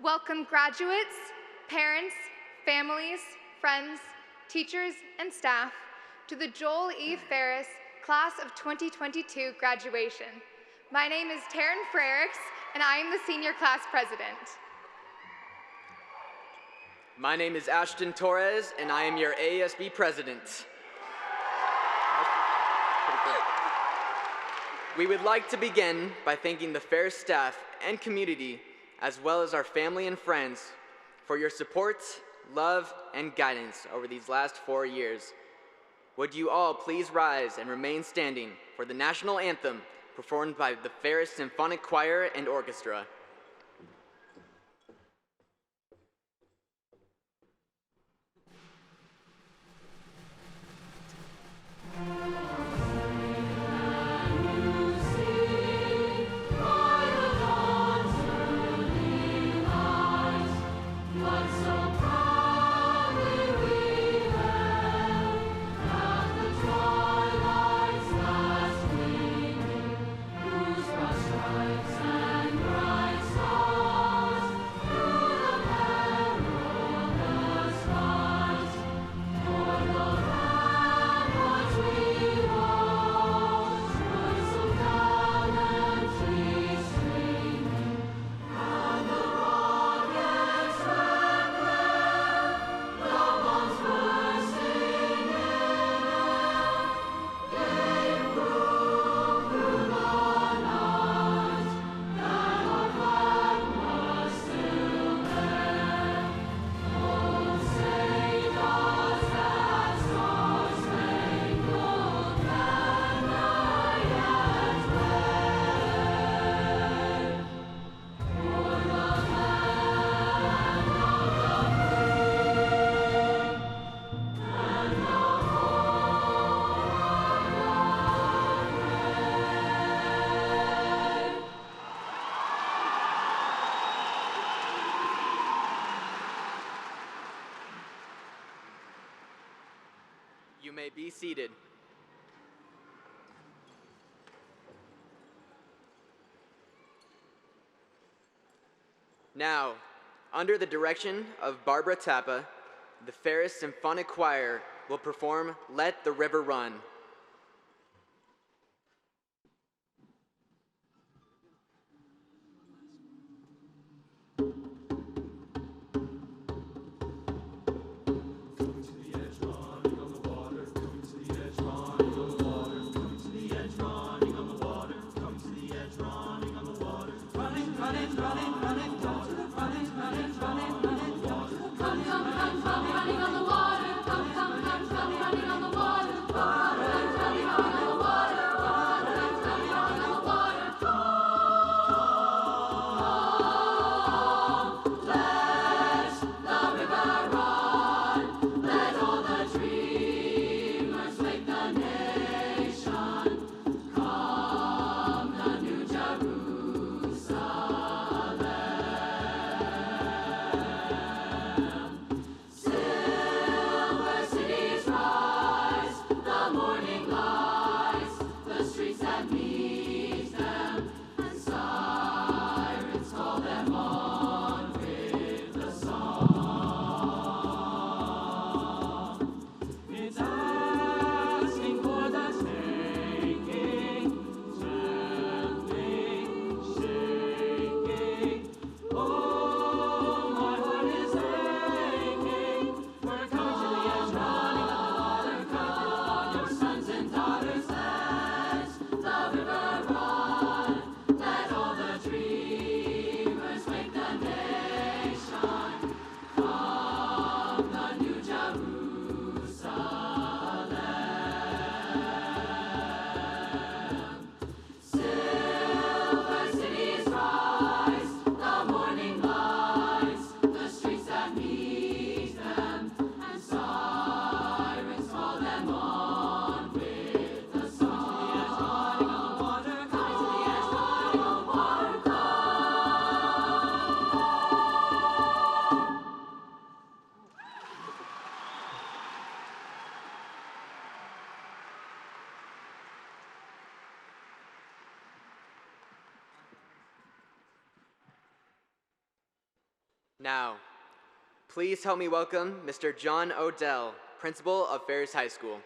Welcome graduates, parents, families, friends, teachers, and staff to the Joel E. Ferris Class of 2022 graduation. My name is Taryn Frericks, and I am the senior class president. My name is Ashton Torres, and I am your ASB president. We would like to begin by thanking the Ferris staff and community, as well as our family and friends, for your support, love, and guidance over these last 4 years. Would you all please rise and remain standing for the national anthem performed by the Ferris Symphonic Choir and Orchestra. You may be seated. Now, under the direction of Barbara Tappa, the Ferris Symphonic Choir will perform Let the River Run. Now, please help me welcome Mr. John Odell, Principal of Ferris High School.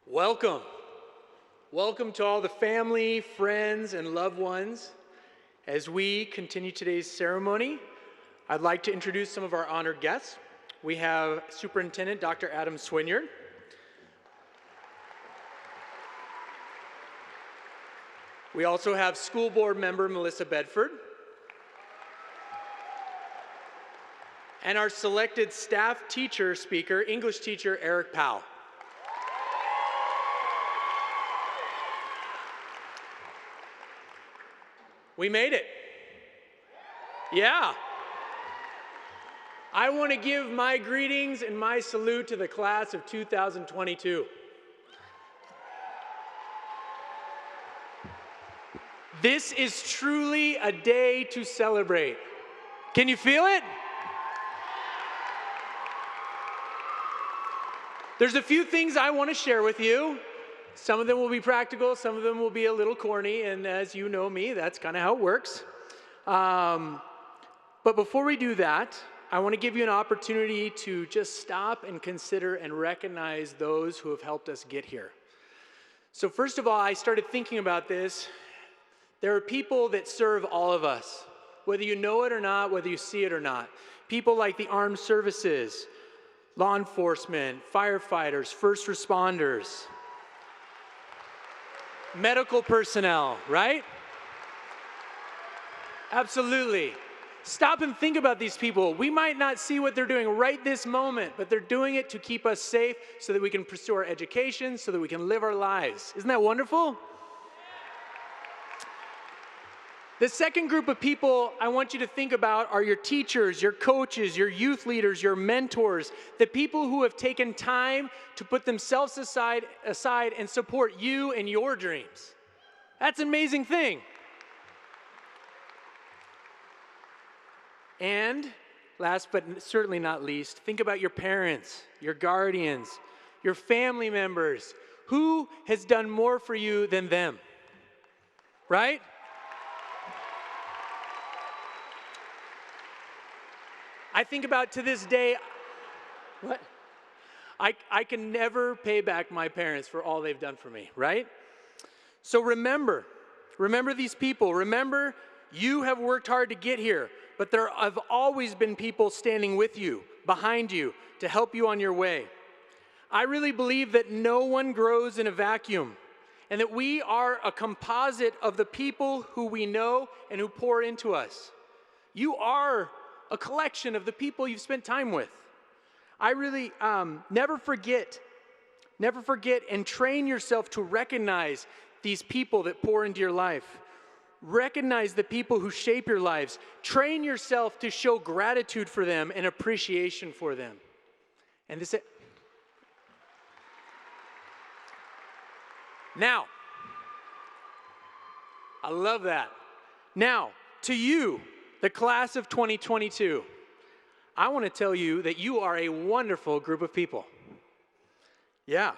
Welcome. Welcome to all the family, friends, and loved ones. As we continue today's ceremony, I'd like to introduce some of our honored guests. We have Superintendent Dr. Adam Swinyard. We also have school board member Melissa Bedford. And our selected staff teacher speaker, English teacher Eric Powell. We made it. Yeah. I want to give my greetings and my salute to the class of 2022. This is truly a day to celebrate. Can you feel it? There's a few things I want to share with you. Some of them will be practical, some of them will be a little corny, and as you know me, that's kind of how it works. But before we do that, I want to give you an opportunity to just stop and consider and recognize those who have helped us get here. So first of all, I started thinking about this. There are people that serve all of us, whether you know it or not, whether you see it or not. People like the armed services, law enforcement, firefighters, first responders, medical personnel, right? Absolutely. Stop and think about these people. We might not see what they're doing right this moment, but they're doing it to keep us safe so that we can pursue our education, so that we can live our lives. Isn't that wonderful? The second group of people I want you to think about are your teachers, your coaches, your youth leaders, your mentors, the people who have taken time to put themselves aside and support you and your dreams. That's an amazing thing. And last but certainly not least, think about your parents, your guardians, your family members. Who has done more for you than them? Right? I think about to this day, what? I can never pay back my parents for all they've done for me, right? So remember these people. Remember, you have worked hard to get here, but there have always been people standing with you, behind you, to help you on your way. I really believe that no one grows in a vacuum, and that we are a composite of the people who we know and who pour into us. You are a collection of the people you've spent time with. I really never forget and train yourself to recognize these people that pour into your life. Recognize the people who shape your lives. Train yourself to show gratitude for them and appreciation for them. And this. Now, I love that. Now, to you, the class of 2022, I want to tell you that you are a wonderful group of people. Yeah.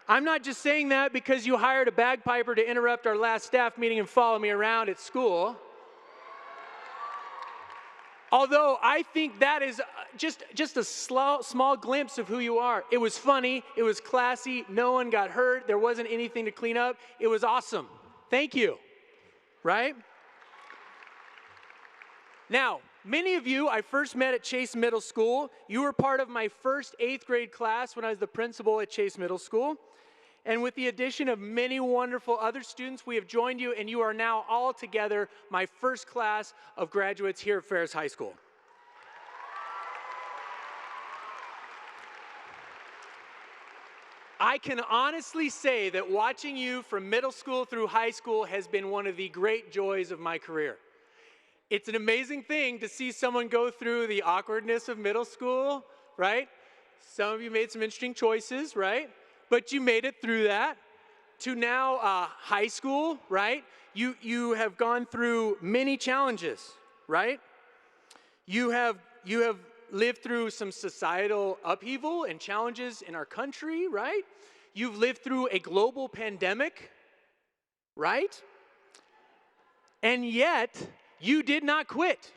I'm not just saying that because you hired a bagpiper to interrupt our last staff meeting and follow me around at school. Although I think that is just a small glimpse of who you are. It was funny. It was classy. No one got hurt. There wasn't anything to clean up. It was awesome. Thank you. Right? Now, many of you I first met at Chase Middle School. You were part of my first 8th grade class when I was the principal at Chase Middle School. And with the addition of many wonderful other students, we have joined you, and you are now all together my first class of graduates here at Ferris High School. I can honestly say that watching you from middle school through high school has been one of the great joys of my career. It's an amazing thing to see someone go through the awkwardness of middle school, right? Some of you made some interesting choices, right? But you made it through that. To now high school, right? You have gone through many challenges, right? You have lived through some societal upheaval and challenges in our country, right? You've lived through a global pandemic, right? And yet, you did not quit.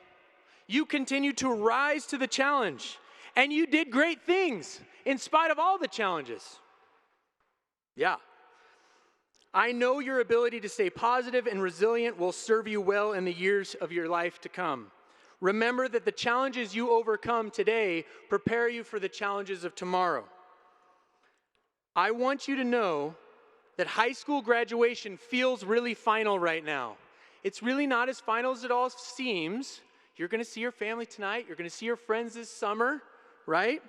You continued to rise to the challenge. And you did great things in spite of all the challenges. Yeah. I know your ability to stay positive and resilient will serve you well in the years of your life to come. Remember that the challenges you overcome today prepare you for the challenges of tomorrow. I want you to know that high school graduation feels really final right now. It's really not as final as it all seems. You're going to see your family tonight. You're going to see your friends this summer, right?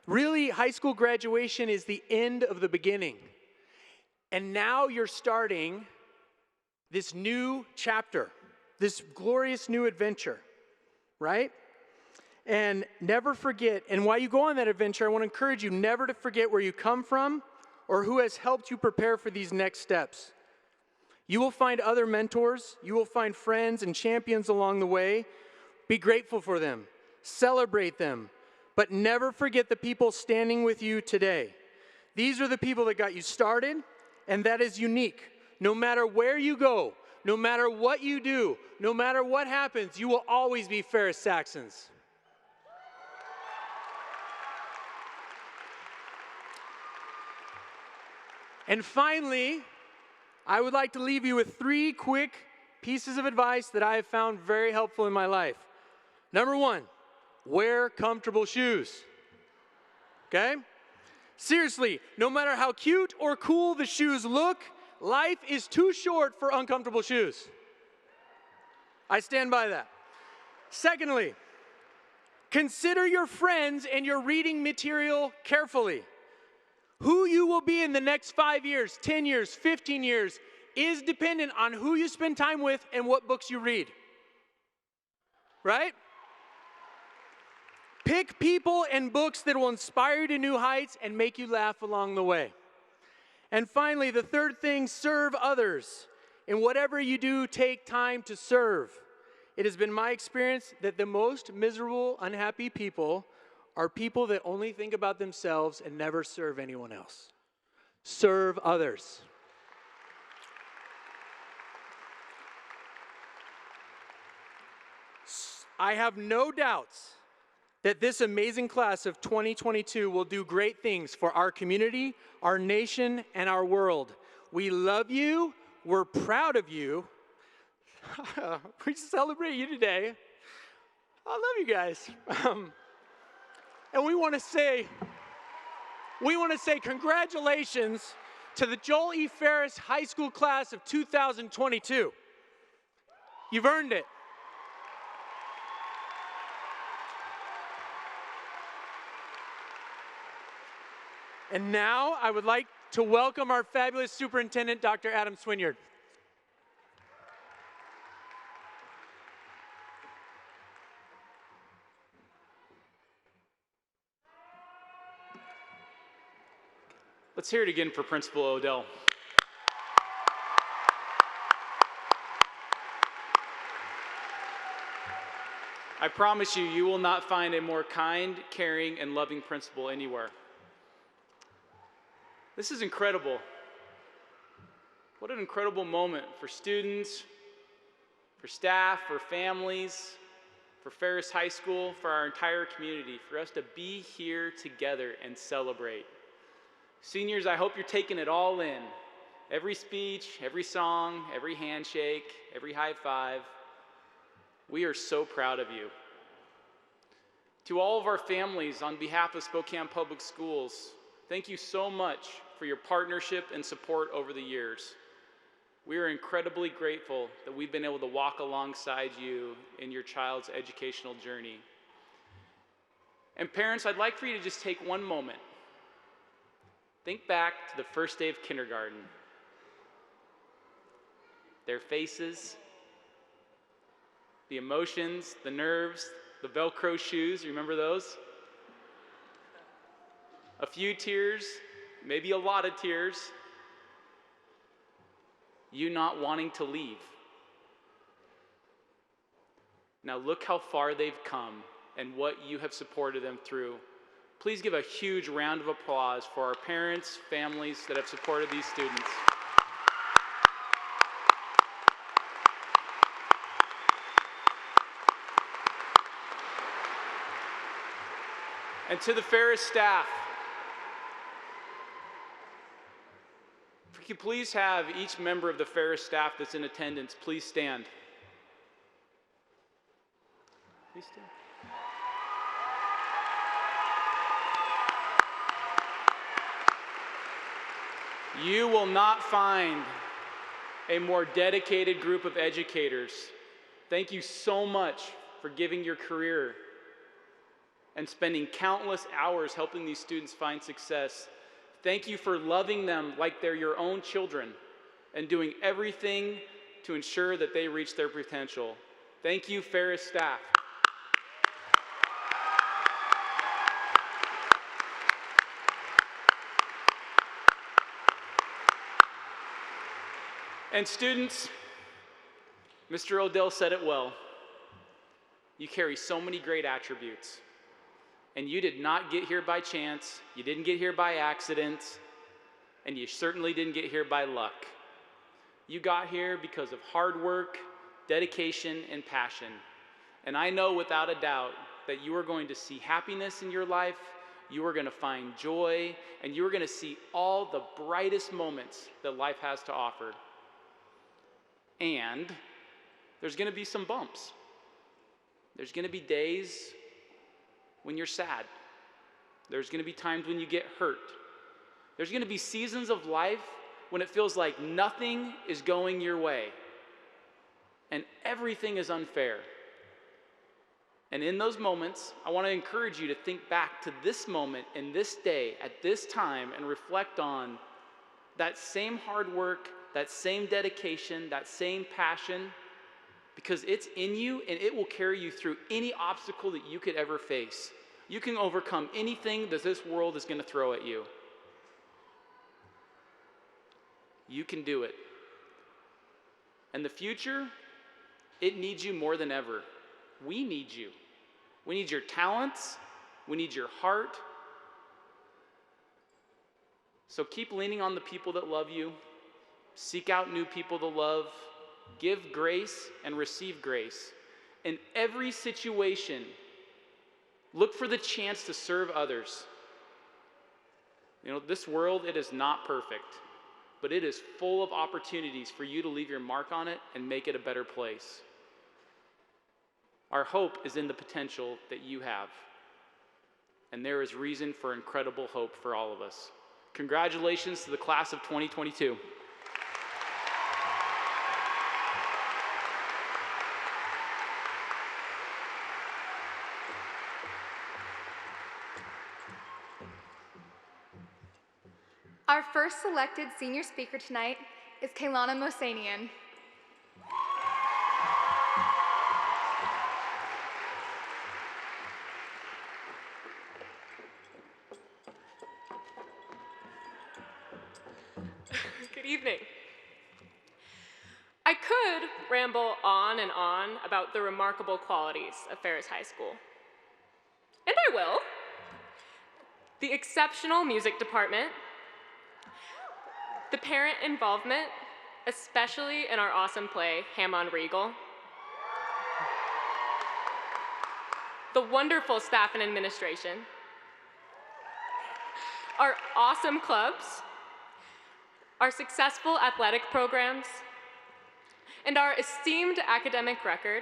Really, high school graduation is the end of the beginning. And now you're starting this new chapter, this glorious new adventure, right? And never forget, and while you go on that adventure, I want to encourage you never to forget where you come from or who has helped you prepare for these next steps. You will find other mentors, you will find friends and champions along the way. Be grateful for them, celebrate them, but never forget the people standing with you today. These are the people that got you started, and that is unique. No matter where you go, no matter what you do, no matter what happens, you will always be Ferris Saxons. And finally, I would like to leave you with 3 quick pieces of advice that I have found very helpful in my life. Number 1, wear comfortable shoes. Okay? Seriously, no matter how cute or cool the shoes look, life is too short for uncomfortable shoes. I stand by that. Secondly, consider your friends and your reading material carefully. Who you will be in the next 5 years, 10 years, 15 years is dependent on who you spend time with and what books you read. Right? Pick people and books that will inspire you to new heights and make you laugh along the way. And finally, the third thing, serve others. In whatever you do, take time to serve. It has been my experience that the most miserable, unhappy people are people that only think about themselves and never serve anyone else. Serve others. I have no doubts that this amazing class of 2022 will do great things for our community, our nation, and our world. We love you. We're proud of you. We celebrate you today. I love you guys. And we want to say congratulations to the Joel E. Ferris High School class of 2022. You've earned it. And now I would like to welcome our fabulous superintendent, Dr. Adam Swinyard. Let's hear it again for Principal Odell. I promise you, you will not find a more kind, caring, and loving principal anywhere. This is incredible. What an incredible moment for students, for staff, for families, for Ferris High School, for our entire community, for us to be here together and celebrate. Seniors, I hope you're taking it all in. Every speech, every song, every handshake, every high five. We are so proud of you. To all of our families, on behalf of Spokane Public Schools, thank you so much for your partnership and support over the years. We are incredibly grateful that we've been able to walk alongside you in your child's educational journey. And parents, I'd like for you to just take one moment. Think back to the first day of kindergarten. Their faces, the emotions, the nerves, the Velcro shoes, remember those? A few tears, maybe a lot of tears. You not wanting to leave. Now look how far they've come and what you have supported them through. Please give a huge round of applause for our parents, families that have supported these students. And to the Ferris staff, if you could please have each member of the Ferris staff that's in attendance, please stand. Please stand. You will not find a more dedicated group of educators. Thank you so much for giving your career and spending countless hours helping these students find success. Thank you for loving them like they're your own children and doing everything to ensure that they reach their potential. Thank you, Ferris staff. And students, Mr. Odell said it well. You carry so many great attributes. And you did not get here by chance, you didn't get here by accident, and you certainly didn't get here by luck. You got here because of hard work, dedication, and passion. And I know without a doubt that you are going to see happiness in your life, you are going to find joy, and you are going to see all the brightest moments that life has to offer. And there's going to be some bumps. There's going to be days when you're sad. There's going to be times when you get hurt. There's going to be seasons of life when it feels like nothing is going your way and everything is unfair. And in those moments, I want to encourage you to think back to this moment and this day at this time and reflect on that same hard work, that same dedication, that same passion, because it's in you and it will carry you through any obstacle that you could ever face. You can overcome anything that this world is going to throw at you. You can do it. And the future, it needs you more than ever. We need you. We need your talents. We need your heart. So keep leaning on the people that love you. Seek out new people to love. Give grace and receive grace. In every situation, look for the chance to serve others. You know, this world, it is not perfect, but it is full of opportunities for you to leave your mark on it and make it a better place. Our hope is in the potential that you have, and there is reason for incredible hope for all of us. Congratulations to the class of 2022. Our first selected senior speaker tonight is Kaylana Mosanian. Good evening. I could ramble on and on about the remarkable qualities of Ferris High School. And I will. The exceptional music department, the parent involvement, especially in our awesome play, Ham on Regal, the wonderful staff and administration, our awesome clubs, our successful athletic programs, and our esteemed academic record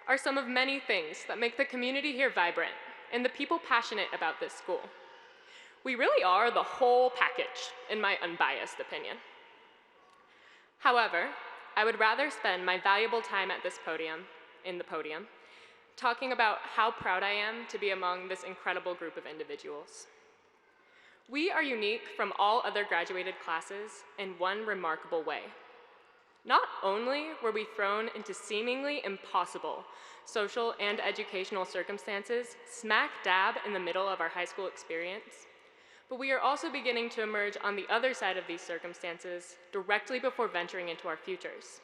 are some of many things that make the community here vibrant and the people passionate about this school. We really are the whole package, in my unbiased opinion. However, I would rather spend my valuable time at this podium, in the podium, talking about how proud I am to be among this incredible group of individuals. We are unique from all other graduated classes in one remarkable way. Not only were we thrown into seemingly impossible social and educational circumstances smack dab in the middle of our high school experience, but we are also beginning to emerge on the other side of these circumstances directly before venturing into our futures.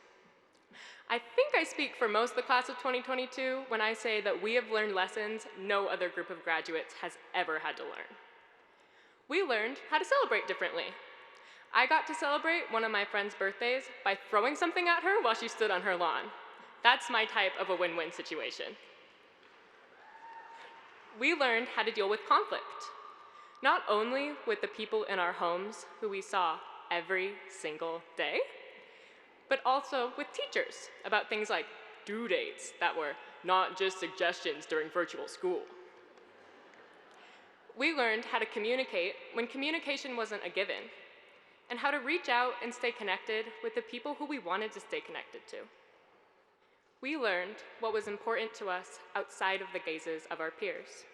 I think I speak for most of the class of 2022 when I say that we have learned lessons no other group of graduates has ever had to learn. We learned how to celebrate differently. I got to celebrate one of my friend's birthdays by throwing something at her while she stood on her lawn. That's my type of a win-win situation. We learned how to deal with conflict, not only with the people in our homes who we saw every single day, but also with teachers about things like due dates that were not just suggestions during virtual school. We learned how to communicate when communication wasn't a given, and how to reach out and stay connected with the people who we wanted to stay connected to. We learned what was important to us outside of the gazes of our peers.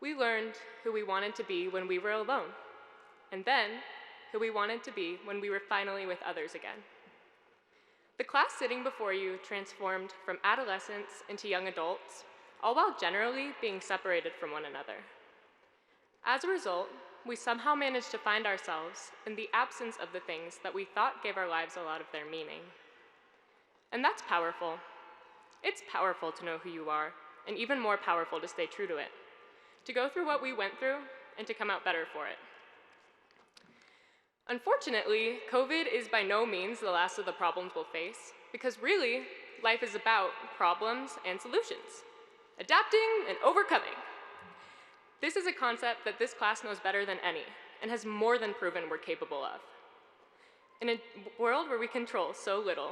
We learned who we wanted to be when we were alone, and then who we wanted to be when we were finally with others again. The class sitting before you transformed from adolescents into young adults, all while generally being separated from one another. As a result, we somehow managed to find ourselves in the absence of the things that we thought gave our lives a lot of their meaning. And that's powerful. It's powerful to know who you are, and even more powerful to stay true to it, to go through what we went through and to come out better for it. Unfortunately, COVID is by no means the last of the problems we'll face, because really, life is about problems and solutions, adapting and overcoming. This is a concept that this class knows better than any, and has more than proven we're capable of. In a world where we control so little,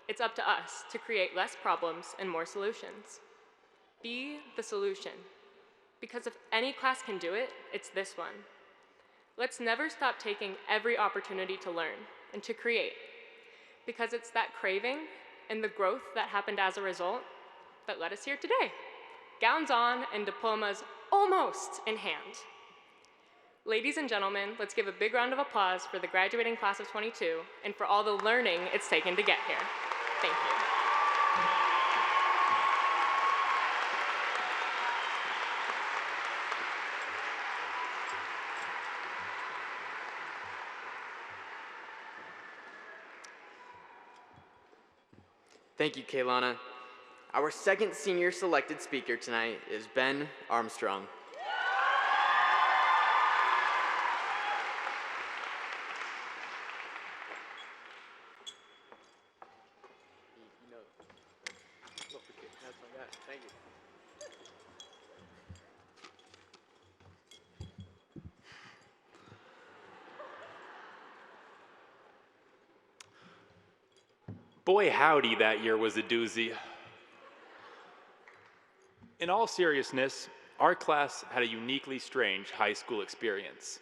it's up to us to create less problems and more solutions. Be the solution, because if any class can do it, it's this one. Let's never stop taking every opportunity to learn and to create, because it's that craving and the growth that happened as a result that led us here today. Gowns on and diplomas almost in hand. Ladies and gentlemen, let's give a big round of applause for the graduating class of 22 and for all the learning it's taken to get here. Thank you. Thank you, Kaylana. Our second senior selected speaker tonight is Ben Armstrong. Thank you. Boy, howdy, that year was a doozy. In all seriousness, our class had a uniquely strange high school experience.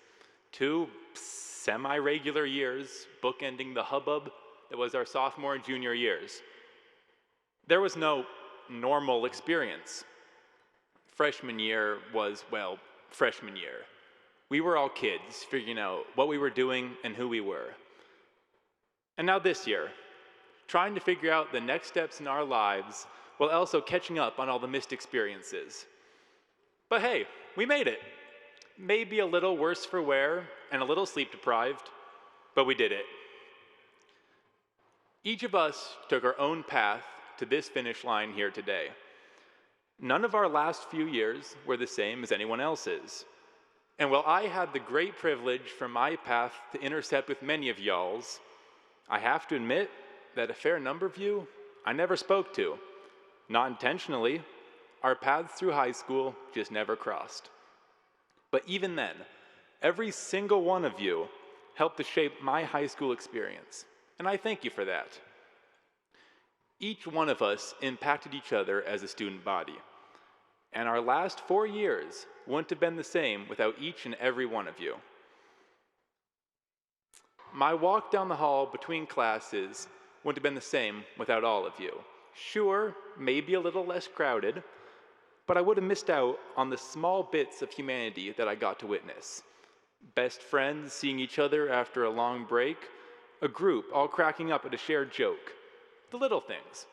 2 semi-regular years bookending the hubbub that was our sophomore and junior years. There was no normal experience. Freshman year was, well, freshman year. We were all kids, figuring out what we were doing and who we were. And now this year, trying to figure out the next steps in our lives while also catching up on all the missed experiences. But hey, we made it. Maybe a little worse for wear and a little sleep deprived, but we did it. Each of us took our own path to this finish line here today. None of our last few years were the same as anyone else's. And while I had the great privilege from my path to intersect with many of y'all's, I have to admit that a fair number of you I never spoke to. Not intentionally. Our paths through high school just never crossed. But even then, every single one of you helped to shape my high school experience, and I thank you for that. Each one of us impacted each other as a student body, and our last 4 years wouldn't have been the same without each and every one of you. My walk down the hall between classes wouldn't have been the same without all of you. Sure, maybe a little less crowded, but I would have missed out on the small bits of humanity that I got to witness. Best friends seeing each other after a long break, a group all cracking up at a shared joke. The little things.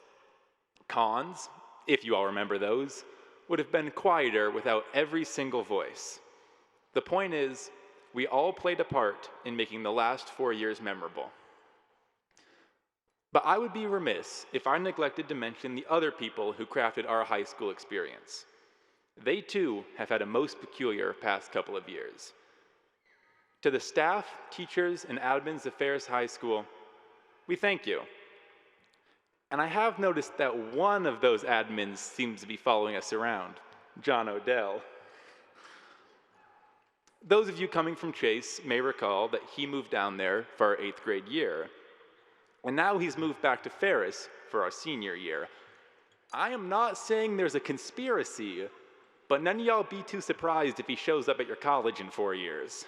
Cons, if you all remember those, would have been quieter without every single voice. The point is, we all played a part in making the last 4 years memorable. But I would be remiss if I neglected to mention the other people who crafted our high school experience. They too have had a most peculiar past couple of years. To the staff, teachers, and admins of Ferris High School, we thank you. And I have noticed that one of those admins seems to be following us around, John Odell. Those of you coming from Chase may recall that he moved down there for our 8th grade year. And now he's moved back to Ferris for our senior year. I am not saying there's a conspiracy, but none of y'all be too surprised if he shows up at your college in 4 years.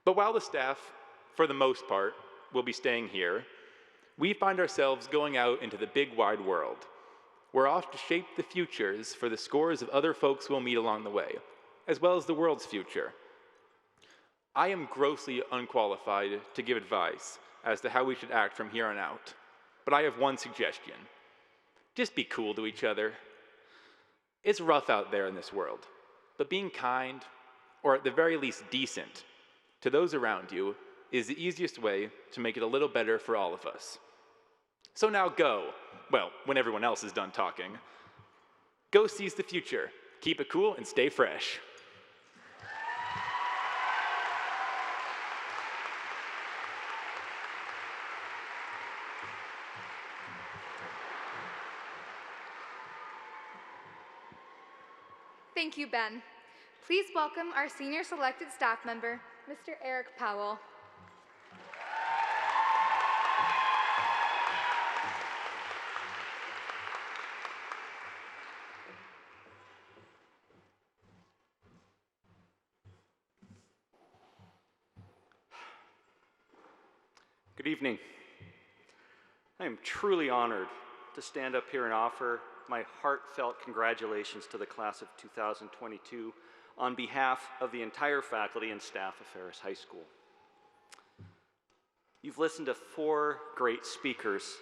But while the staff, for the most part, will be staying here, we find ourselves going out into the big wide world. We're off to shape the futures for the scores of other folks we'll meet along the way, as well as the world's future. I am grossly unqualified to give advice as to how we should act from here on out, but I have one suggestion. Just be cool to each other. It's rough out there in this world, but being kind, or at the very least decent, to those around you is the easiest way to make it a little better for all of us. So now go, well, when everyone else is done talking. Go seize the future, keep it cool, and stay fresh. Thank you, Ben. Please welcome our senior selected staff member, Mr. Eric Powell. Good evening. I am truly honored to stand up here and offer my heartfelt congratulations to the class of 2022 on behalf of the entire faculty and staff of Ferris High School. You've listened to 4 great speakers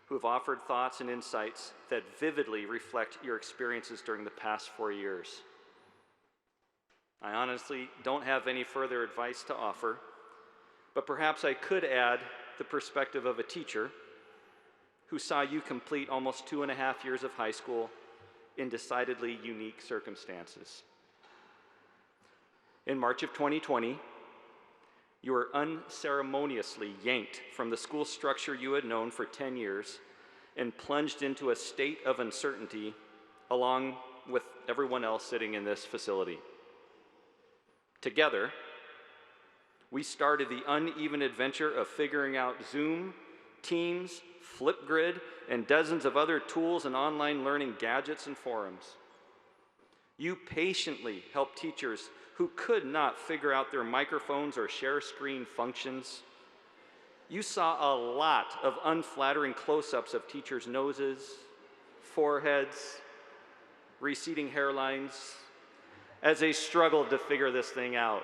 who have offered thoughts and insights that vividly reflect your experiences during the past 4 years. I honestly don't have any further advice to offer, but perhaps I could add the perspective of a teacher who saw you complete almost 2.5 years of high school in decidedly unique circumstances. In March of 2020, you were unceremoniously yanked from the school structure you had known for 10 years and plunged into a state of uncertainty along with everyone else sitting in this facility. Together, we started the uneven adventure of figuring out Zoom, Teams, Flipgrid, and dozens of other tools and online learning gadgets and forums. You patiently helped teachers who could not figure out their microphones or share screen functions. You saw a lot of unflattering close-ups of teachers' noses, foreheads, receding hairlines, as they struggled to figure this thing out.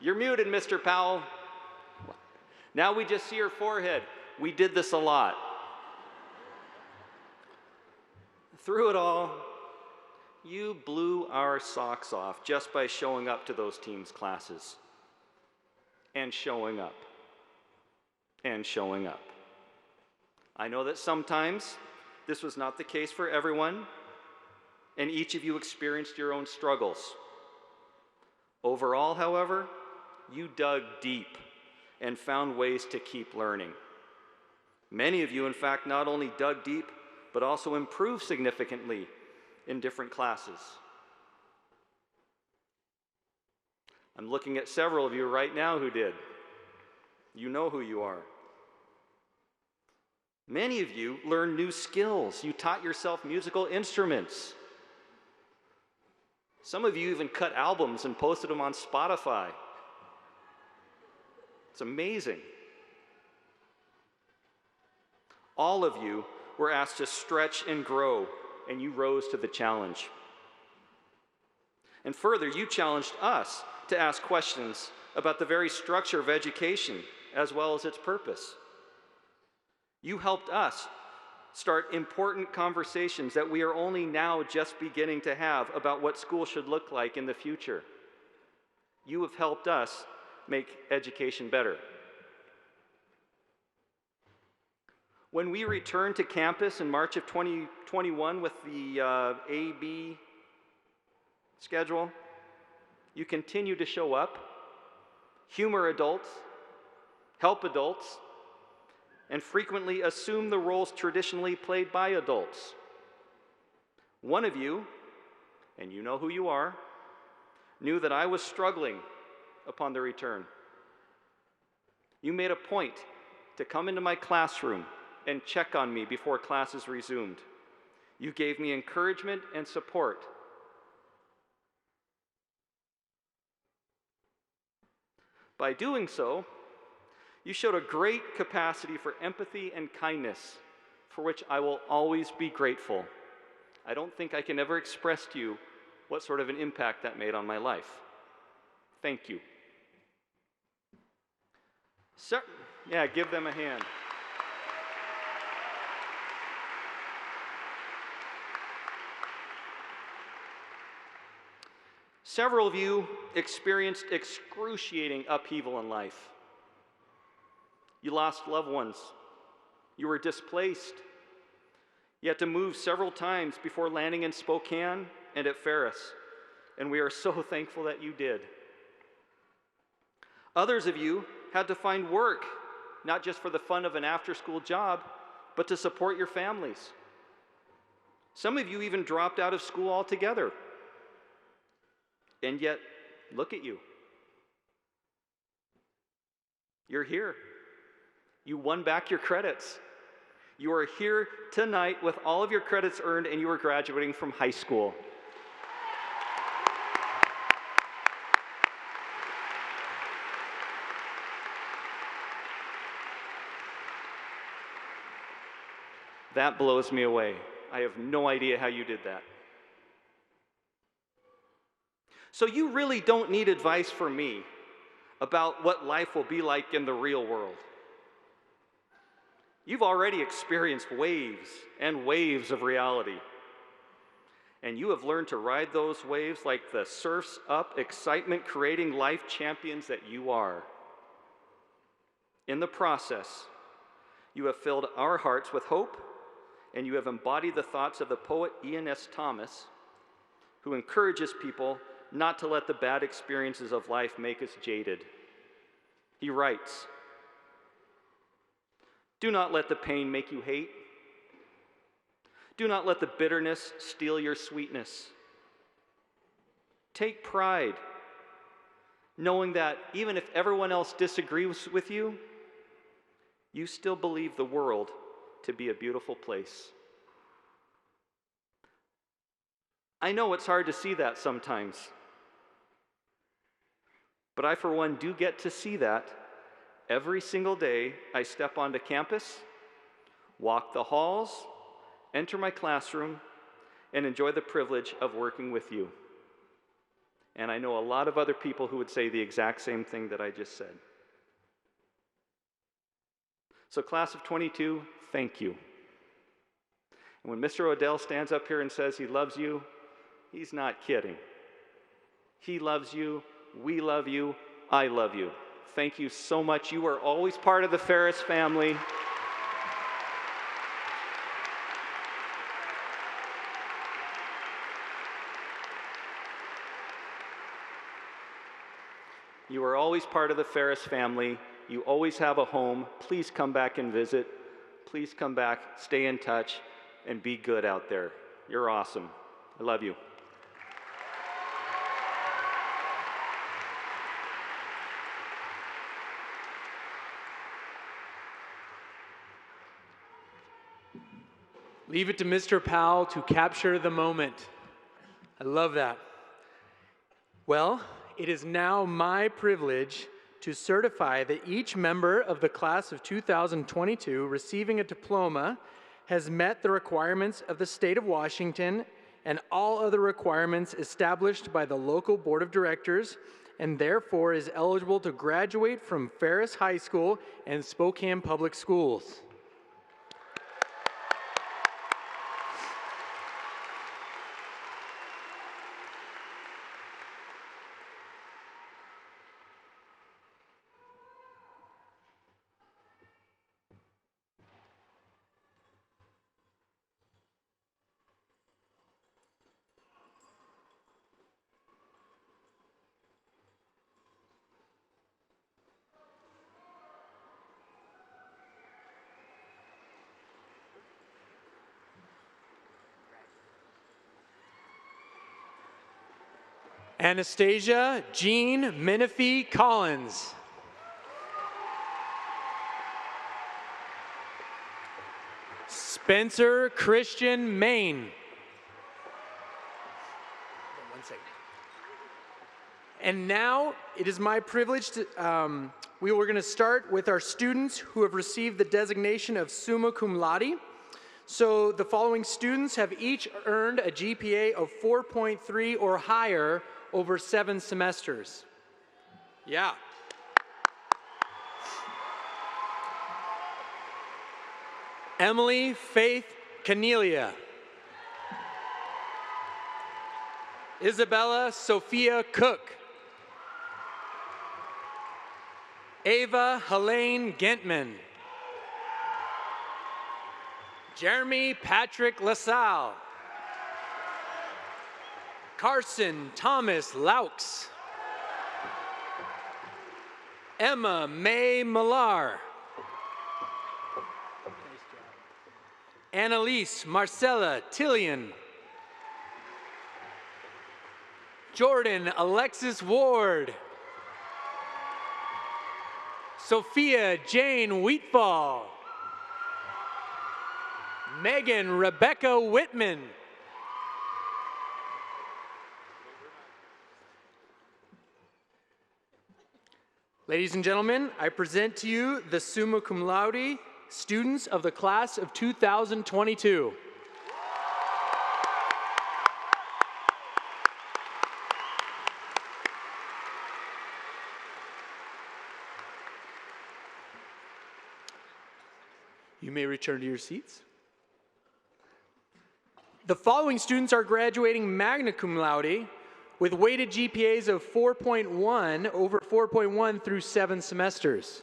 You're muted, Mr. Powell. Now we just see your forehead. We did this a lot. Through it all, you blew our socks off just by showing up to those Teams classes. And showing up. And showing up. I know that sometimes this was not the case for everyone, and each of you experienced your own struggles. Overall, however, you dug deep and found ways to keep learning. Many of you, in fact, not only dug deep, but also improved significantly in different classes. I'm looking at several of you right now who did. You know who you are. Many of you learned new skills. You taught yourself musical instruments. Some of you even cut albums and posted them on Spotify. It's amazing. All of you were asked to stretch and grow, and you rose to the challenge. And further, you challenged us to ask questions about the very structure of education, as well as its purpose. You helped us start important conversations that we are only now just beginning to have about what school should look like in the future. You have helped us make education better. When we returned to campus in March of 2021 with the A-B schedule, you continue to show up, humor adults, help adults, and frequently assume the roles traditionally played by adults. One of you, and you know who you are, knew that I was struggling upon the return. You made a point to come into my classroom and check on me before classes resumed. You gave me encouragement and support. By doing so, you showed a great capacity for empathy and kindness, for which I will always be grateful. I don't think I can ever express to you what sort of an impact that made on my life. Thank you. Yeah, give them a hand. Several of you experienced excruciating upheaval in life. You lost loved ones. You were displaced. You had to move several times before landing in Spokane and at Ferris, and we are so thankful that you did. Others of you had to find work, not just for the fun of an after-school job, but to support your families. Some of you even dropped out of school altogether. And yet, look at you. You're here. You won back your credits. You are here tonight with all of your credits earned, and you are graduating from high school. That blows me away. I have no idea how you did that. So you really don't need advice from me about what life will be like in the real world. You've already experienced waves and waves of reality. And you have learned to ride those waves like the surf's up, excitement-creating life champions that you are. In the process, you have filled our hearts with hope, and you have embodied the thoughts of the poet Ian S. Thomas, who encourages people not to let the bad experiences of life make us jaded. He writes, "Do not let the pain make you hate. Do not let the bitterness steal your sweetness. Take pride, knowing that even if everyone else disagrees with you, you still believe the world to be a beautiful place." I know it's hard to see that sometimes. But I, for one, do get to see that every single day I step onto campus, walk the halls, enter my classroom, and enjoy the privilege of working with you. And I know a lot of other people who would say the exact same thing that I just said. So class of 22, thank you. And when Mr. Odell stands up here and says he loves you, he's not kidding. He loves you. We love you. I love you. Thank you so much. You are always part of the Ferris family. You are always part of the Ferris family. You always have a home. Please come back and visit. Please come back, stay in touch, and be good out there. You're awesome. I love you. Leave it to Mr. Powell to capture the moment. I love that. Well, it is now my privilege to certify that each member of the class of 2022 receiving a diploma has met the requirements of the state of Washington and all other requirements established by the local board of directors, and therefore is eligible to graduate from Ferris High School and Spokane Public Schools. Anastasia Jean Menifee Collins. Spencer Christian Main. One second. And now it is my privilege to, we're going to start with our students who have received the designation of summa cum laude. So the following students have each earned a GPA of 4.3 or higher over 7 semesters. Yeah. Emily Faith Canelia. Isabella Sophia Cook. Ava Helene Gentman. Jeremy Patrick LaSalle. Carson Thomas Laux. Emma May Millar. Annalise Marcella Tillian. Jordan Alexis Ward. Sophia Jane Wheatfall. Megan Rebecca Whitman. Ladies and gentlemen, I present to you the summa cum laude students of the class of 2022. You may return to your seats. The following students are graduating magna cum laude with weighted GPAs of 4.1 over 4.1 through 7 semesters.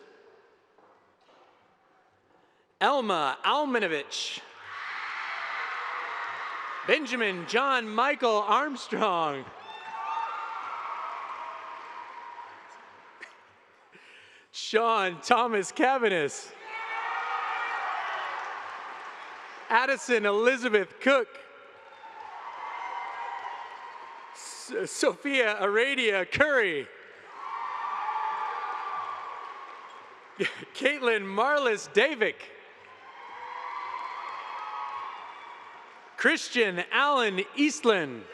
Elma Almanovich. Benjamin John Michael Armstrong. Sean Thomas Cavanis. Addison Elizabeth Cook. Sophia Aradia Curry. Caitlin Marlis Davick. Christian Allen Eastland.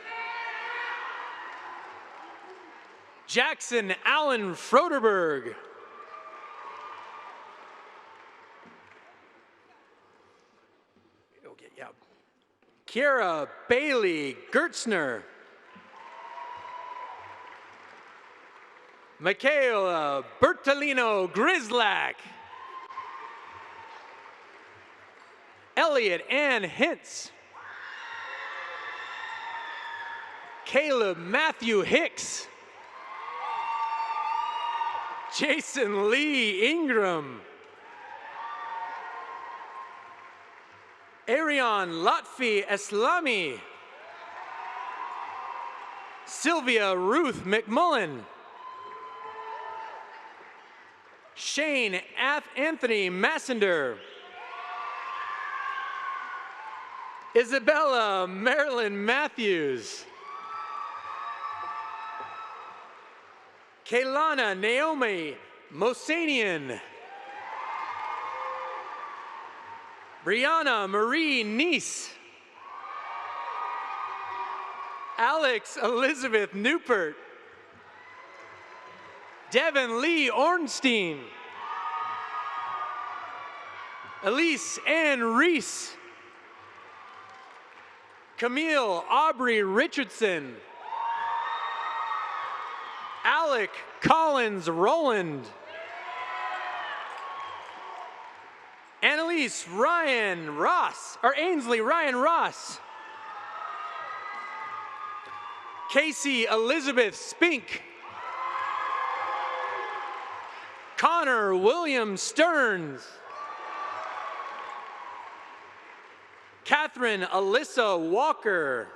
Jackson Allen Froderberg. Okay, yeah. Kiara Bailey Gertzner. Michaela Bertolino Grislack. Elliot Ann Hintz. Caleb Matthew Hicks. Jason Lee Ingram. Arion Lotfi Eslami. Sylvia Ruth McMullen. Shane Anthony Massender. Isabella Marilyn Matthews. Kaylana Naomi Mosanian. Brianna Marie Neese. Alex Elizabeth Newport. Devin Lee Ornstein. Elise Ann Reese. Camille Aubrey Richardson. Alec Collins Rowland. Annalise Ryan Ross, or Ainsley Ryan Ross. Casey Elizabeth Spink. Connor William Stearns. Catherine Alyssa Walker.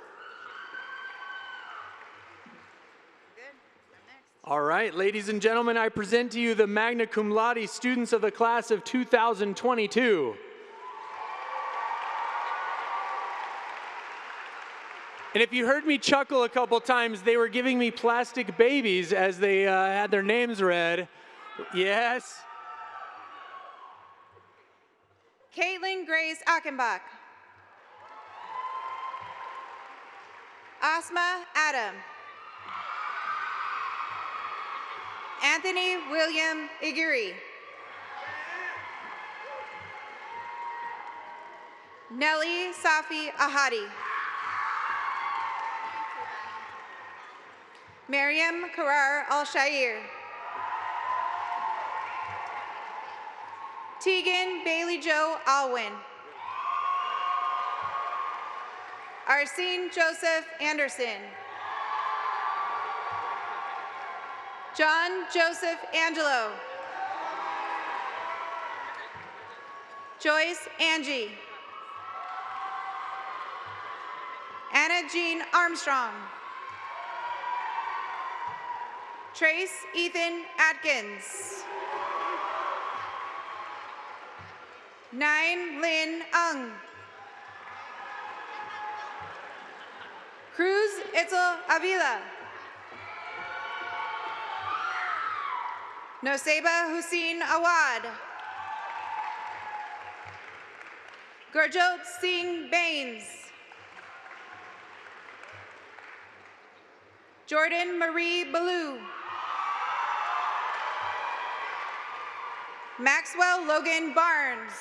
All right, ladies and gentlemen, I present to you the magna cum laude students of the class of 2022. And if you heard me chuckle a couple times, they were giving me plastic babies as they had their names read. Yes. Caitlin Grace Achenbach. Asma Adam. Anthony William Iguri. Nelly Safi Ahadi. Mariam Karar Al-Shair. Tegan Bailey Joe Alwyn. Arsene Joseph Anderson. John Joseph Angelo. Joyce Angie. Anna Jean Armstrong. Trace Ethan Atkins. Nine Lin Ung. Cruz Itzel Avila. Noseba Hussein Awad. Gurjot Singh Baines. Jordan Marie Ballou. Maxwell Logan Barnes.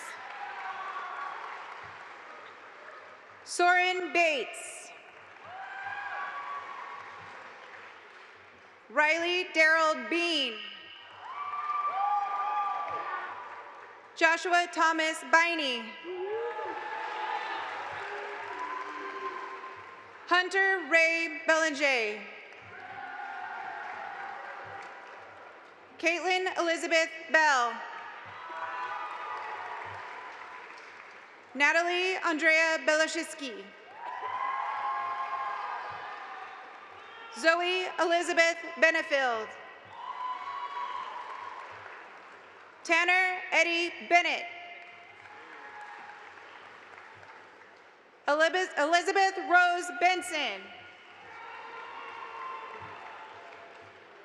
Soren Bates. Riley Darrell Bean. Joshua Thomas Biney. Hunter Ray Bellinger. Caitlin Elizabeth Bell. Natalie Andrea Belashiski. Zoe Elizabeth Benefield. Tanner Eddie Bennett. Elizabeth Rose Benson.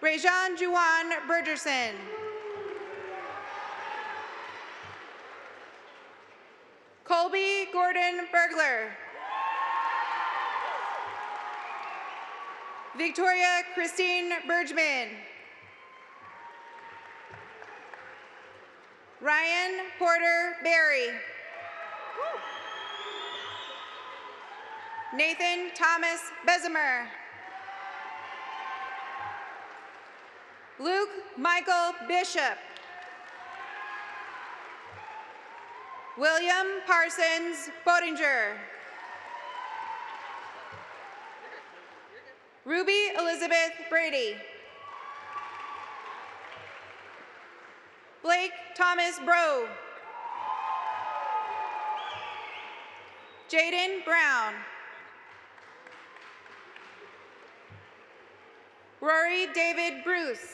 Rajan Juwan Bergerson. Colby Gordon Bergler. Victoria Christine Bergman. Ryan Porter Berry. Nathan Thomas Bezimer. Luke Michael Bishop. William Parsons Bodinger. Ruby Elizabeth Brady. Blake Thomas Bro. Jaden Brown. Rory David Bruce.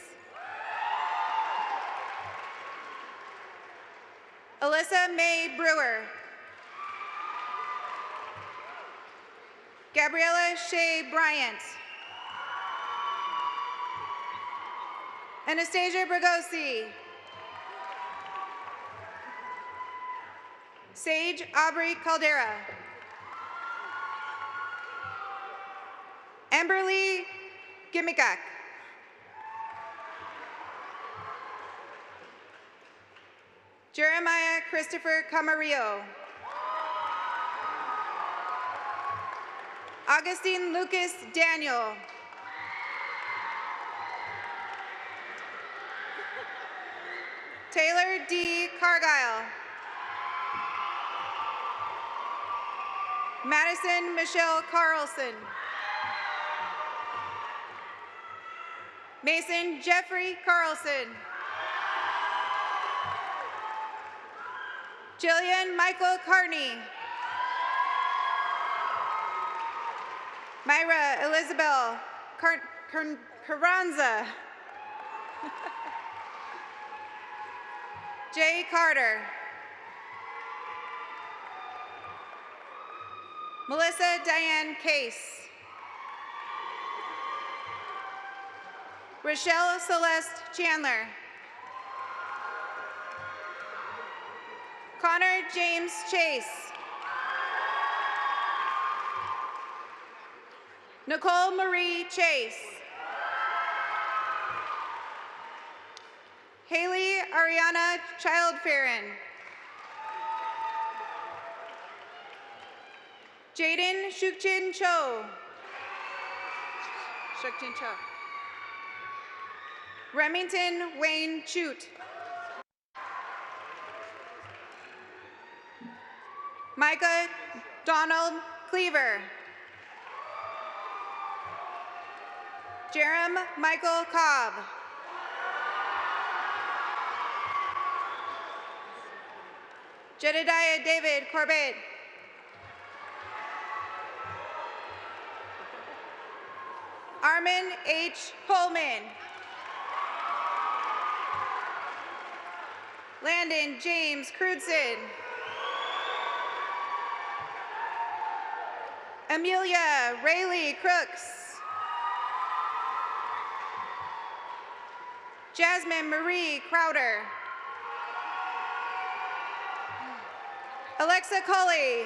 Alyssa May Brewer. Gabriella Shea Bryant. Anastasia Bragosi. Sage Aubrey Caldera. Amberly Gimikak. Jeremiah Christopher Camarillo. Augustine Lucas Daniel. Taylor D. Cargile. Madison Michelle Carlson. Mason Jeffrey Carlson. Jillian Michael Carney. Myra Elizabeth Carranza. Jay Carter. Melissa Diane Case. Rochelle Celeste Chandler. Connor James Chase. Nicole Marie Chase. Haley Ariana Childferin. Jaden Shukchin Cho. Shukchin Cho. Remington Wayne Chute. Micah Donald Cleaver. Jerem Michael Cobb. Jedediah David Corbett. Armin H. Pullman. Landon James Crudson. Amelia Rayleigh Crooks. Jasmine Marie Crowder. Alexa Culley.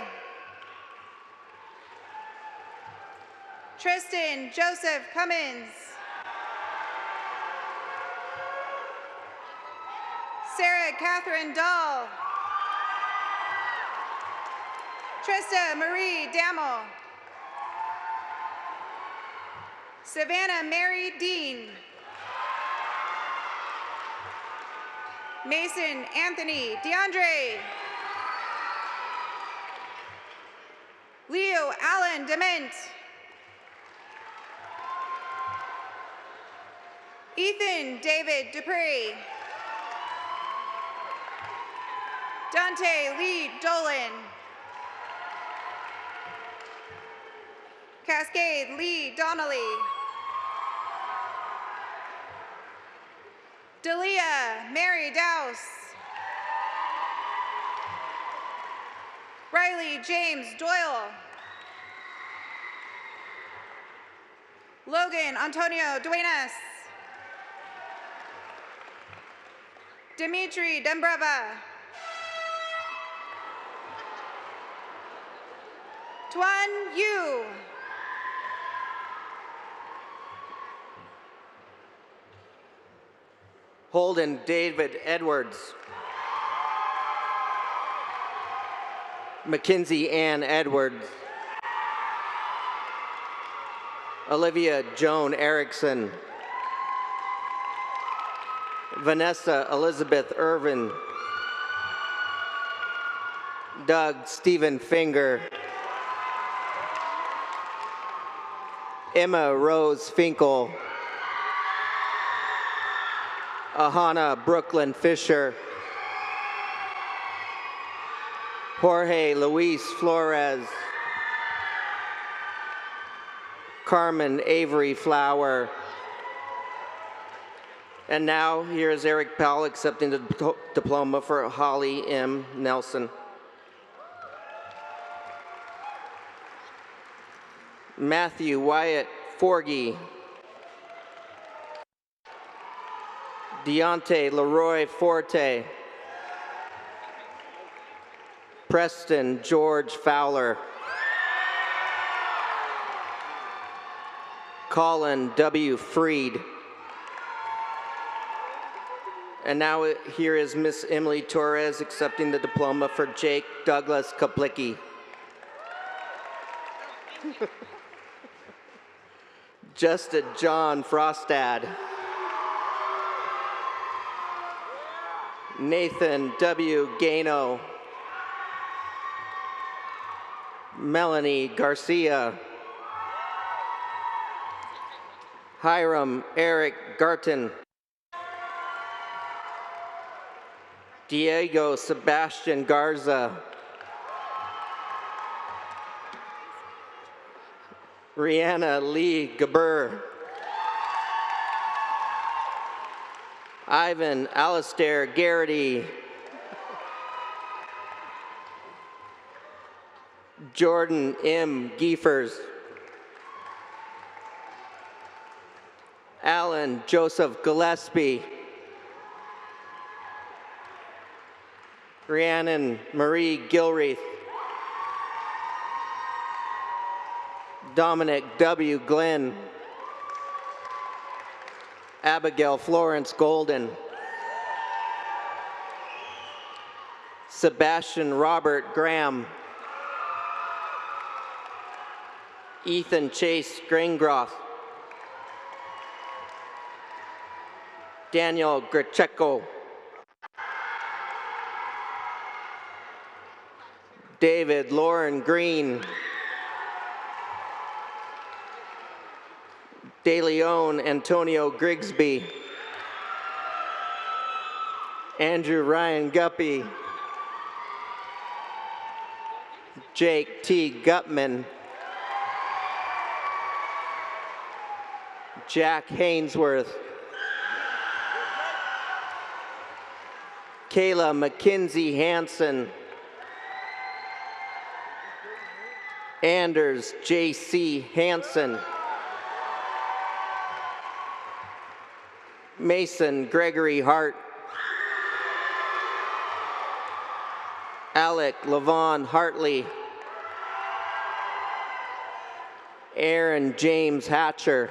Tristan Joseph Cummins. Sarah Catherine Dahl. Trista Marie Dammel. Savannah Mary Dean. Mason Anthony DeAndre. Leo Allen Dement. Ethan David Dupree. Dante Lee Dolan. Cascade Lee Donnelly. Dalia Mary Dowse. Riley James Doyle. Logan Antonio Duenas. Dimitri Dembreva. Tuan Yu. Holden David Edwards. Mackenzie Ann Edwards. Olivia Joan Erickson. Vanessa Elizabeth Irvin. Doug Stephen Finger. Emma Rose Finkel. Ahana Brooklyn Fisher. Jorge Luis Flores. Carmen Avery Flower. And now here is Eric Powell accepting the diploma for Holly M. Nelson. Matthew Wyatt Forgy. Deontay Leroy Forte. Preston George Fowler. Colin W. Freed. And now here is Miss Emily Torres accepting the diploma for Jake Douglas Kaplicki. Justin John Frostad. Nathan W. Gano. Melanie Garcia. Hiram Eric Garten. Diego Sebastian Garza. Rihanna Lee Gabur. Ivan Alistair Garrity. Jordan M. Giefers. Alan Joseph Gillespie. Rhiannon Marie Gilreath. Dominic W. Glenn. Abigail Florence Golden. Sebastian Robert Graham. Ethan Chase Graingroth. Daniel Grecheko. David Lauren Green. De Leon Antonio Grigsby. Andrew Ryan Guppy. Jake T. Gutman. Jack Hainsworth. Kayla McKinsey Hansen. Anders J.C. Hansen. Mason Gregory Hart. Alec Levon Hartley. Aaron James Hatcher.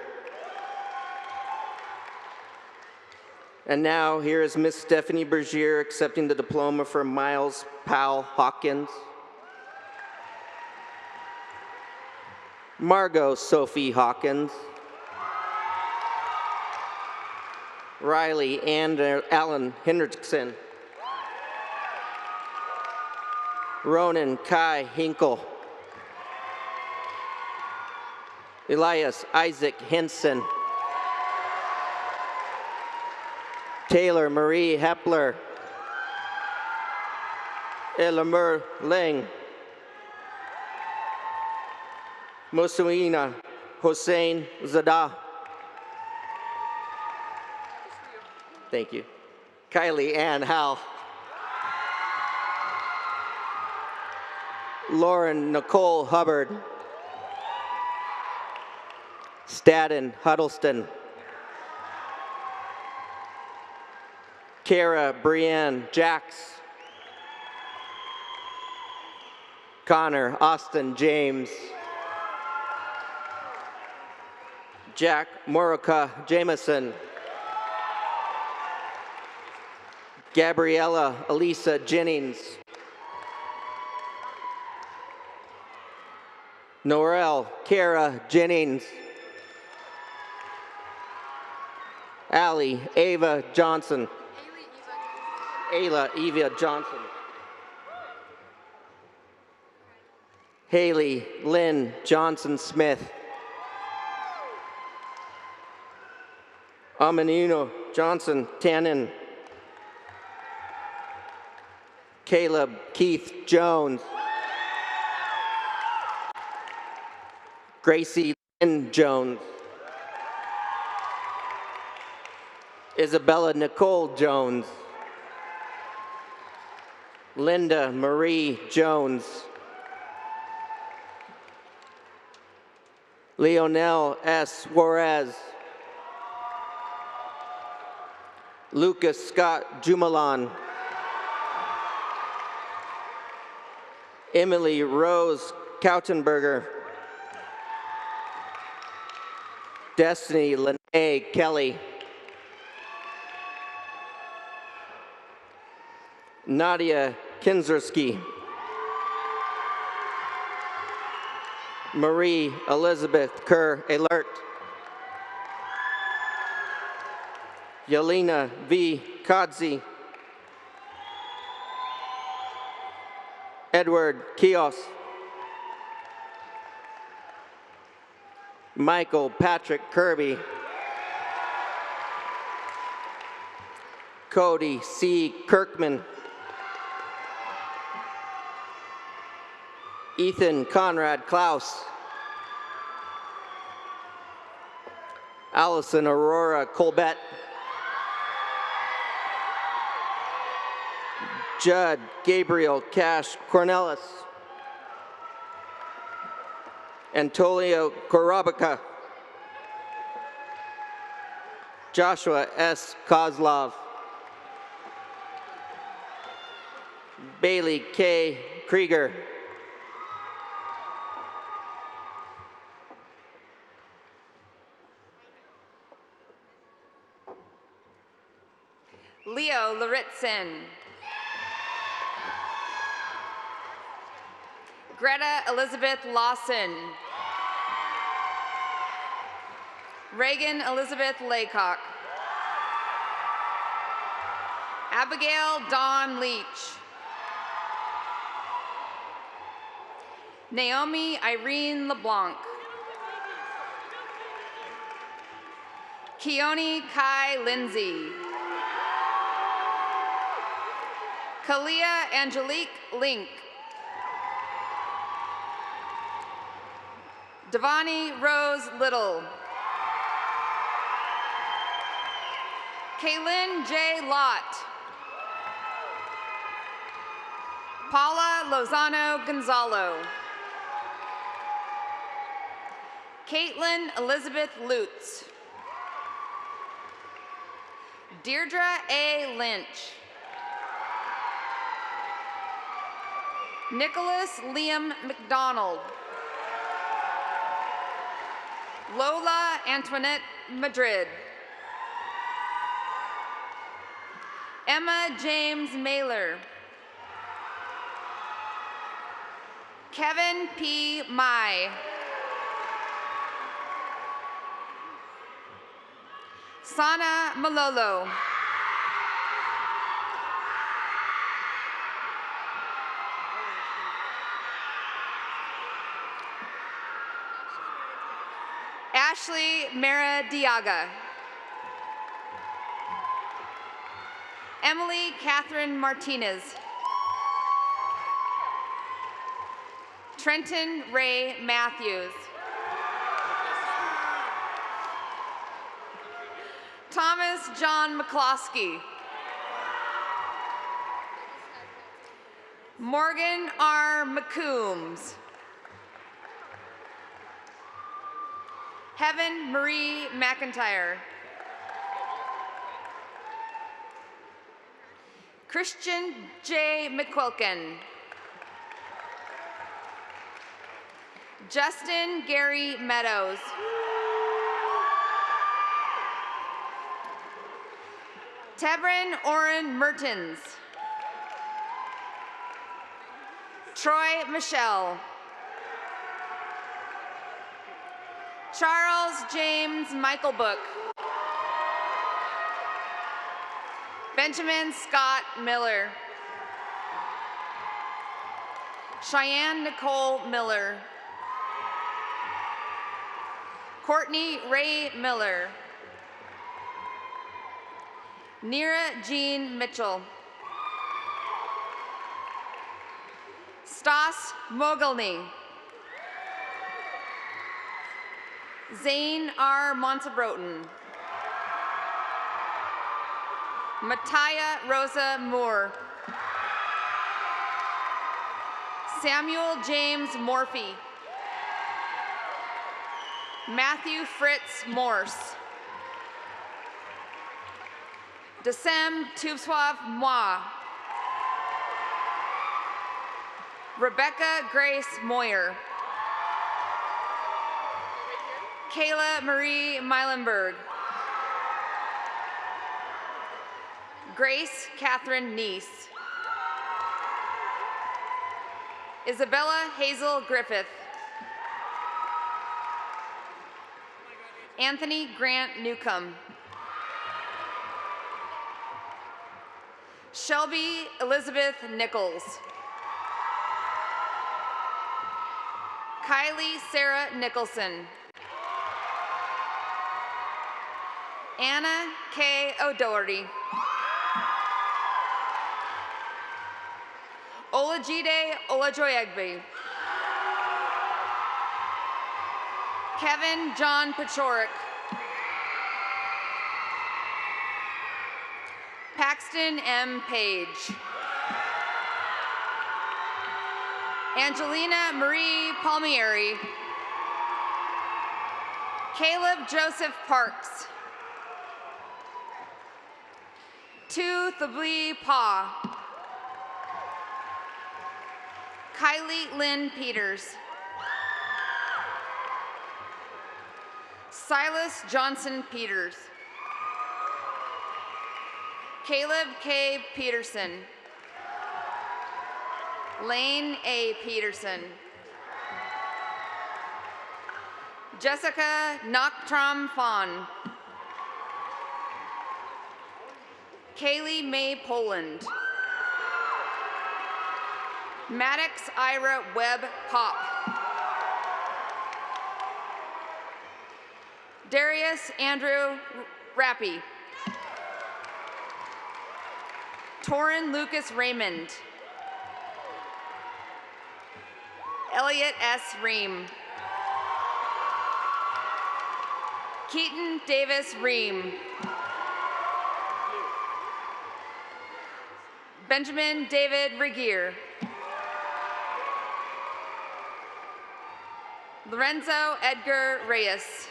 And now here is Miss Stephanie Bergier accepting the diploma for Miles Powell Hawkins. Margot Sophie Hawkins. Riley Allen Hendrickson. Ronan Kai Hinkle. Elias Isaac Henson. Taylor Marie Hepler. Elamur Leng. Musuina Hossein Zada. Thank you. Kylie Ann Howell. Lauren Nicole Hubbard. Staden Huddleston. Kara Brienne Jacks. Connor Austin James. Jack Morica Jameson. Gabriella Elisa Jennings. Norel Kara Jennings. Allie Ava Johnson. Ayla Eva Johnson. Haley Lynn Johnson Smith. Amanino Johnson Tannen. Caleb Keith Jones. Gracie Lynn Jones. Isabella Nicole Jones. Linda Marie Jones. Leonel S. Juarez. Lucas Scott Jumalan. Emily Rose Kautenberger. Destiny Lene Kelly. Nadia Kinzerski. Marie Elizabeth Kerr Alert. Yelena V. Kodzi. Edward Kios. Michael Patrick Kirby. Cody C. Kirkman. Ethan Conrad Klaus. Allison Aurora Colbett. Judd Gabriel Cash Cornelis. Antonio Korobica. Joshua S. Kozlov. Bailey K. Krieger. Leo Laritzin. Greta Elizabeth Lawson. Reagan Elizabeth Laycock. Abigail Dawn Leach. Naomi Irene LeBlanc. Keone Kai Lindsay. Kalia Angelique Link. Devani Rose Little. Kaylin J. Lott. Paula Lozano Gonzalo. Caitlin Elizabeth Lutz. Deirdre A. Lynch. Nicholas Liam McDonald. Lola Antoinette Madrid. Emma James Mailer. Kevin P. Mai. Sana Malolo. Ashley Mara Diaga. Emily Catherine Martinez. Trenton Ray Matthews. Thomas John McCloskey. Morgan R. McCombs. Heaven Marie McIntyre. Christian J. McQuilkin. Justin Gary Meadows. Tebrin Oren Mertens. Troy Michelle. Charles James Michael Book. Benjamin Scott Miller. Cheyenne Nicole Miller. Courtney Ray Miller. Nira Jean Mitchell. Stas Mogelny. Zane R. Montebroten. Mataya Rosa Moore. Samuel James Morphy. Matthew Fritz Morse. Desem Tubswav Moi. Rebecca Grace Moyer. Kayla Marie Meilenberg. Grace Catherine Neese. Isabella Hazel Griffith. Anthony Grant Newcomb. Shelby Elizabeth Nichols. Kylie Sarah Nicholson. Anna K. O'Doherty. Olajide Olajoyegbe. Kevin John Pachorik. Paxton M. Page. Angelina Marie Palmieri. Caleb Joseph Parks. Tu Thabli Pa. Kylie Lynn Peters. Silas Johnson Peters. Caleb K. Peterson. Lane A. Peterson. Jessica Noctram Fawn. Kaylee May Poland. Maddox Ira Webb Pop. Darius Andrew Rappy. Torrin Lucas Raymond. Elliot S. Ream. Keaton Davis Ream. Benjamin David Regier. Lorenzo Edgar Reyes.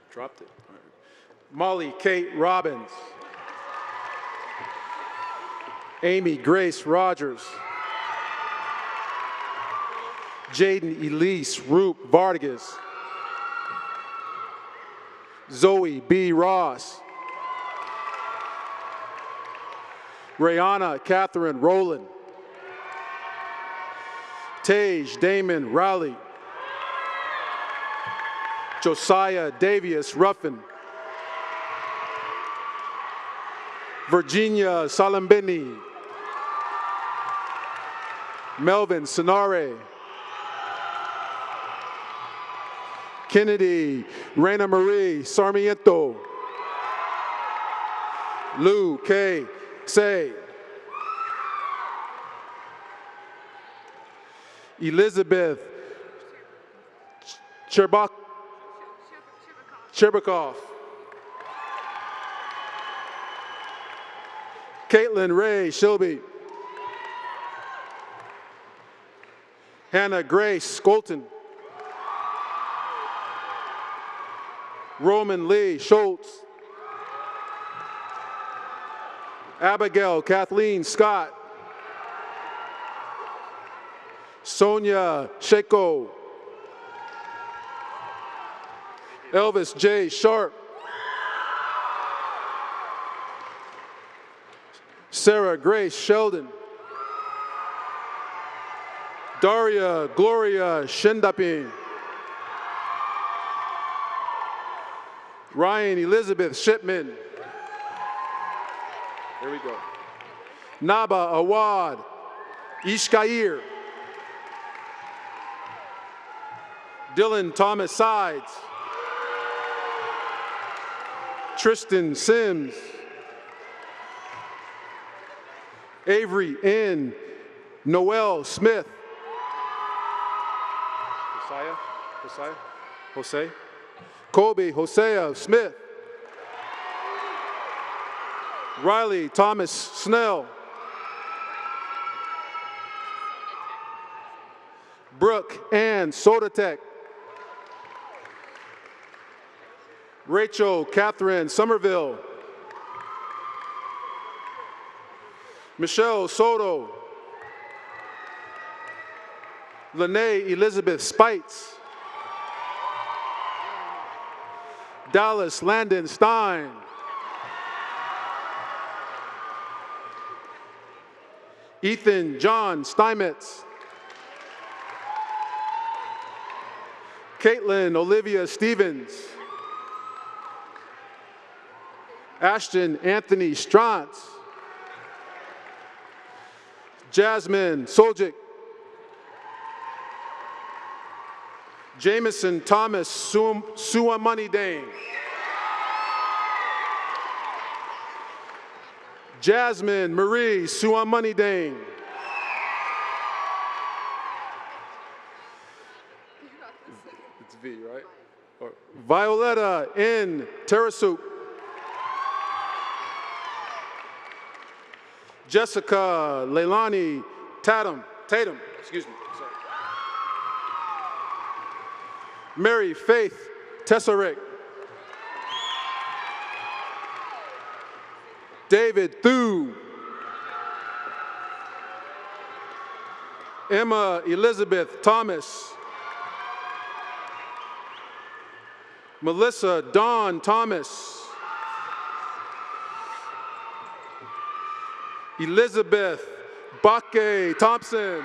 Dropped it. All right. Molly Kate Robbins. Amy Grace Rogers. Jaden Elise Roop Vargas. Zoe B. Ross. Rayana Catherine Rowland. Tage Damon Rowley. Josiah Davius Ruffin. Virginia Salambini. Melvin Sonare. Kennedy Reina Marie Sarmiento. Lou K. Say. Elizabeth Cherbakov. Caitlin Ray Shilby. Hannah Grace Skolton. Roman Lee Schultz. Abigail Kathleen Scott. Sonia Sheko. Elvis J. Sharp. Sarah Grace Sheldon. Daria Gloria Shindapin. Ryan Elizabeth Shipman. There we go. Naba Awad Ishkair. Dylan Thomas Sides. Tristan Sims. Avery N. Noel Smith. Jose. Kobe Hosea Smith. Riley Thomas Snell. Brooke Ann Sodatek. Rachel Catherine Somerville. Michelle Soto. Lene Elizabeth Spites. Dallas Landon Stein. Ethan John Steinmetz. Caitlin Olivia Stevens. Ashton Anthony Strantz. Jasmine Soljic. Jameson Thomas Suamani Dane. Jasmine Marie Suamani Dane. It's V, right? Or Violetta N. Terasup. Jessica Leilani Tatum, excuse me, sorry. Mary Faith Tesserick. David Thu. Emma Elizabeth Thomas. Melissa Dawn Thomas. Elizabeth Bakke Thompson.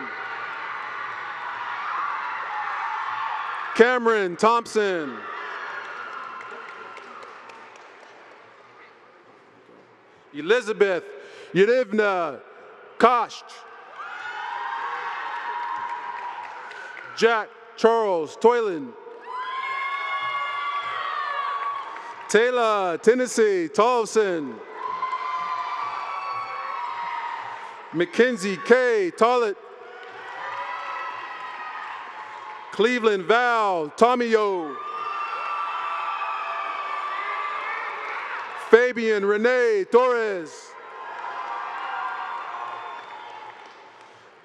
Cameron Thompson. Elizabeth Yedivna Kosh. Jack Charles Toylan. Taylor Tennessee Tolson. Mackenzie K. Tollett. Cleveland Val Tomio. Fabian Renee Torres.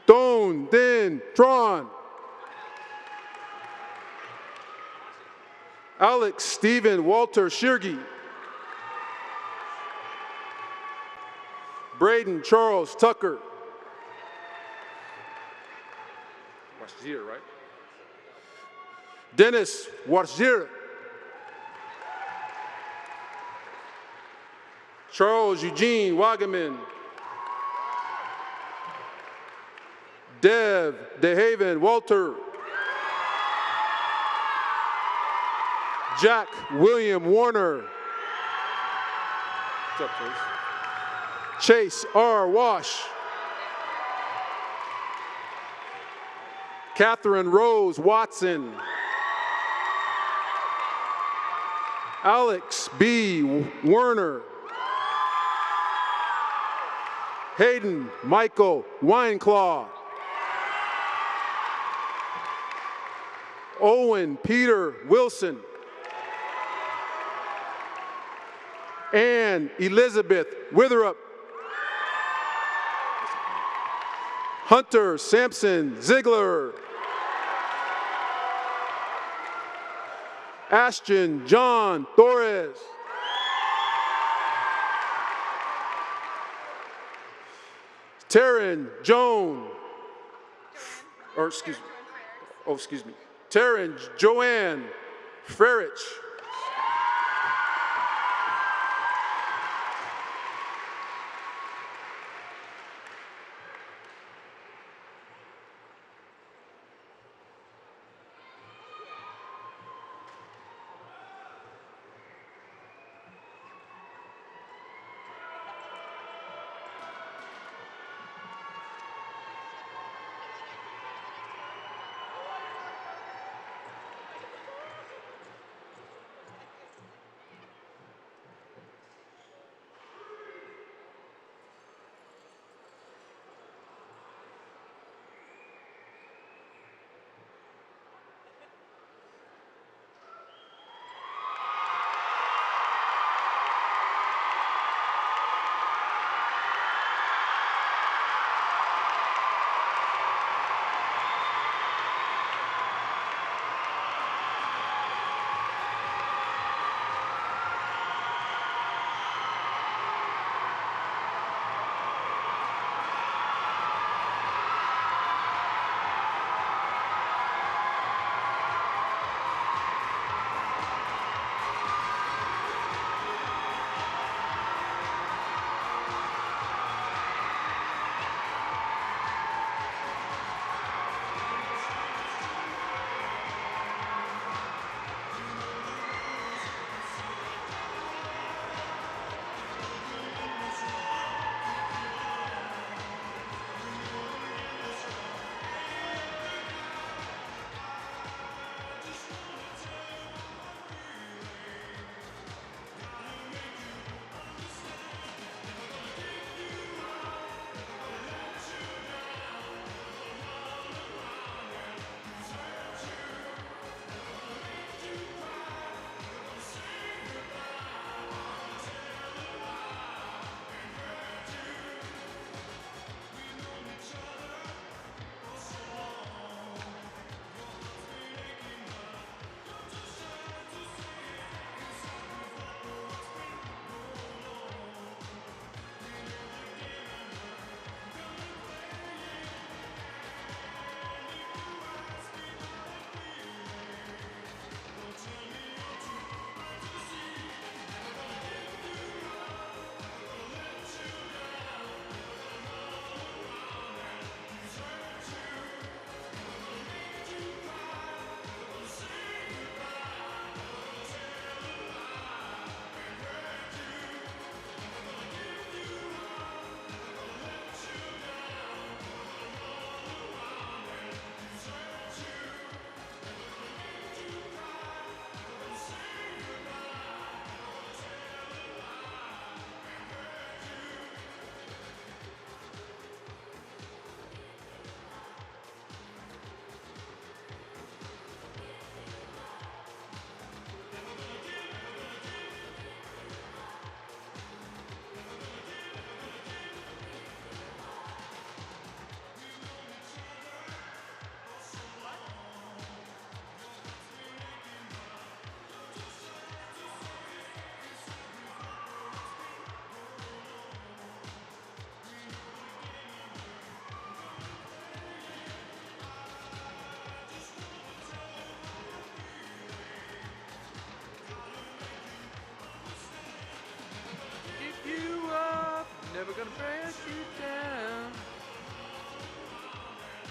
Don Den Tron. Alex Stephen Walter Shirgi. Braden Charles Tucker. Washir, right? Dennis Washir. Charles Eugene Wagaman. Dev DeHaven Walter. Jack William Warner. What's up, Chase? Chase R. Wash. Catherine Rose Watson. Alex B. Werner. Hayden Michael Wineclaw. Owen Peter Wilson. Ann Elizabeth Witherup. Hunter Sampson Ziegler. Ashton John Torres. Taryn Joan. Or excuse me. Taryn Joanne Ferris.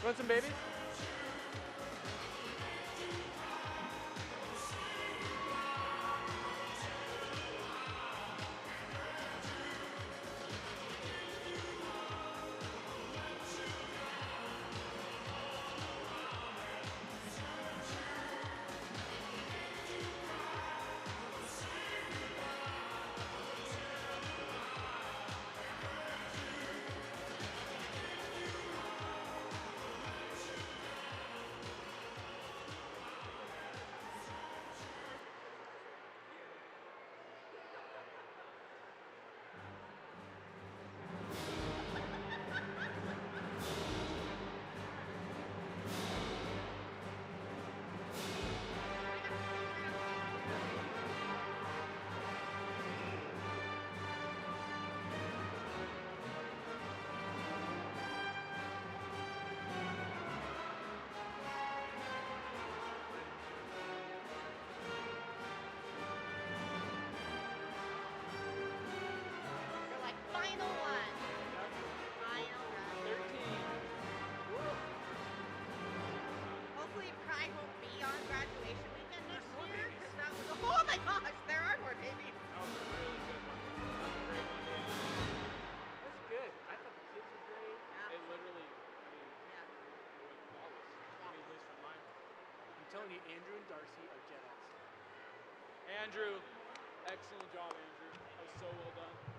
Want some babies? You're like, final one. Final one. 13. Hopefully Pride won't be on graduation weekend next year. 'Cause that was, oh my gosh, there are more babies. That was a really good one. That was a great one, yeah. That's good. I thought the kids were great. Yeah. It literally, I mean, Yeah. it was flawless. I mean, at least on mine. I'm telling you, Andrew and Darcy are Jedi's. Andrew, excellent job, Andrew. That was so well done.